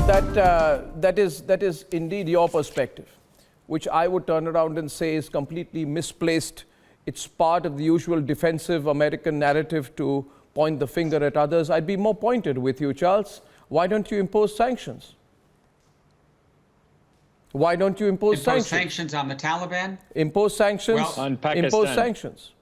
that is indeed your perspective, which I would turn around and say is completely misplaced. It's part of the usual defensive American narrative to point the finger at others. I'd be more pointed with you, Charles. Why don't you impose sanctions? Why don't you impose sanctions on the Taliban? Impose sanctions on Pakistan. Impose sanctions.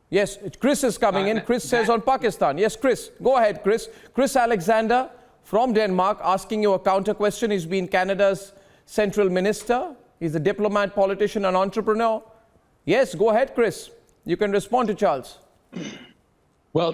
Yes, Chris is coming in. Chris says on Pakistan. Yes, Chris. Go ahead, Chris. Chris Alexander from Denmark asking you a counter question. He's been Canada's central minister. He's a diplomat, politician, and entrepreneur. Yes, go ahead, Chris. You can respond to Charles. Well,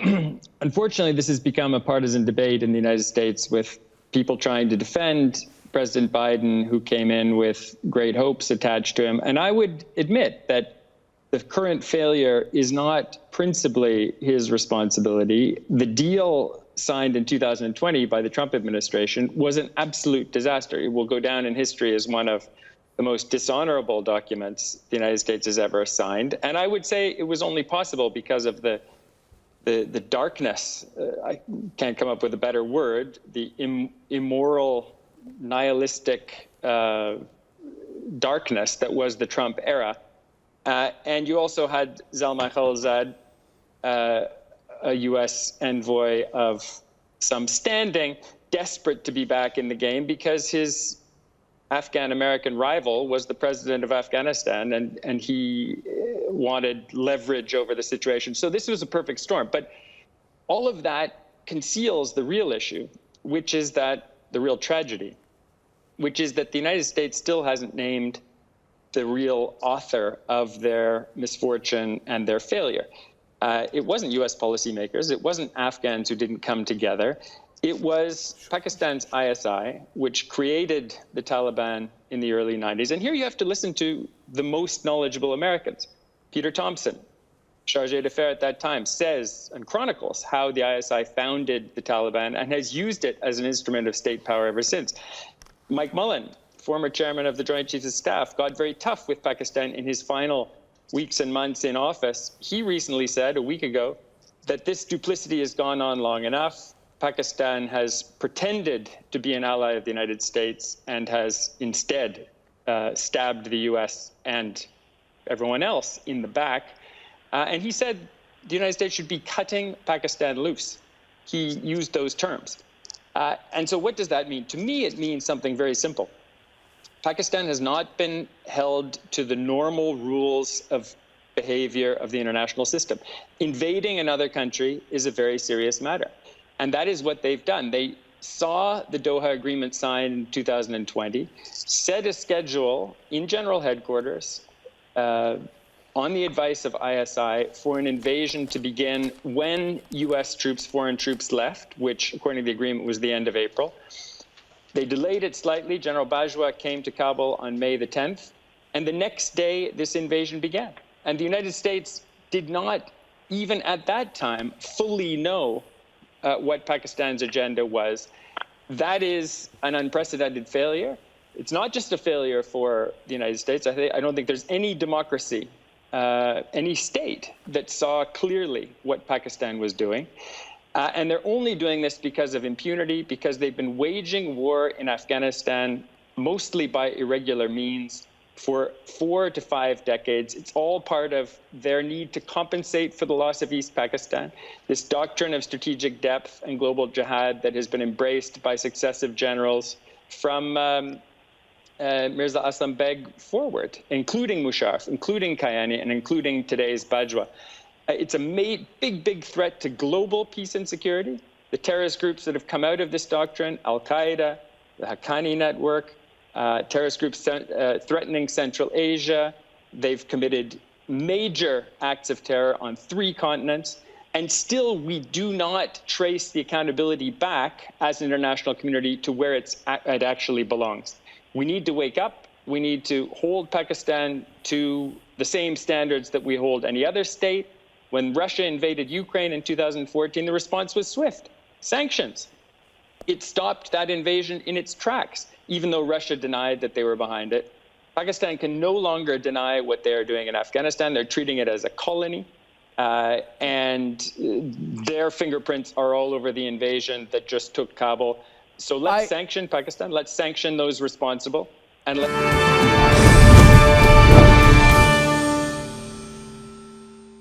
unfortunately, this has become a partisan debate in the United States with people trying to defend President Biden, who came in with great hopes attached to him. And I would admit that the current failure is not principally his responsibility. The deal signed in 2020 by the Trump administration was an absolute disaster. It will go down in history as one of the most dishonorable documents the United States has ever signed. And I would say it was only possible because of the darkness, I can't come up with a better word, the immoral, nihilistic darkness that was the Trump era. And you also had Zalmay Khalilzad, a U.S. envoy of some standing, desperate to be back in the game because his Afghan-American rival was the president of Afghanistan, and he wanted leverage over the situation. So this was a perfect storm. But all of that conceals the real issue, which is that the real tragedy, which is that the United States still hasn't named the real author of their misfortune and their failure. It wasn't U.S. policymakers. It wasn't Afghans who didn't come together. It was Pakistan's ISI, which created the Taliban in the early 90s. And here you have to listen to the most knowledgeable Americans. Peter Thompson, chargé d'affaires at that time, says and chronicles how the ISI founded the Taliban and has used it as an instrument of state power ever since. Mike Mullen, former chairman of the Joint Chiefs of Staff, got very tough with Pakistan in his final weeks and months in office. He recently said, a week ago, that this duplicity has gone on long enough. Pakistan has pretended to be an ally of the United States and has instead stabbed the U.S. and everyone else in the back. And he said the United States should be cutting Pakistan loose. He used those terms. And so what does that mean? To me, it means something very simple. Pakistan has not been held to the normal rules of behavior of the international system. Invading another country is a very serious matter. And that is what they've done. They saw the Doha Agreement signed in 2020, set a schedule in General Headquarters on the advice of ISI for an invasion to begin when U.S. troops, foreign troops left, which according to the agreement was the end of April. They delayed it slightly. General Bajwa came to Kabul on May the 10th. And the next day, this invasion began. And the United States did not, even at that time, fully know what Pakistan's agenda was. That is an unprecedented failure. It's not just a failure for the United States. I don't think there's any democracy, any state that saw clearly what Pakistan was doing. And they're only doing this because of impunity, because they've been waging war in Afghanistan, mostly by irregular means, for 4 to 5 decades. It's all part of their need to compensate for the loss of East Pakistan, this doctrine of strategic depth and global jihad that has been embraced by successive generals from Mirza Aslam Beg forward, including Musharraf, including Kayani, and including today's Bajwa. It's a big threat to global peace and security. The terrorist groups that have come out of this doctrine, Al-Qaeda, the Haqqani network, terrorist groups threatening Central Asia. They've committed major acts of terror on 3 continents. And still, we do not trace the accountability back as an international community to where it actually belongs. We need to wake up. We need to hold Pakistan to the same standards that we hold any other state. When Russia invaded Ukraine in 2014, the response was swift. Sanctions. It stopped that invasion in its tracks, even though Russia denied that they were behind it. Pakistan can no longer deny what they are doing in Afghanistan. They're treating it as a colony. And their fingerprints are all over the invasion that just took Kabul. So let's sanction Pakistan. Let's sanction those responsible, and let.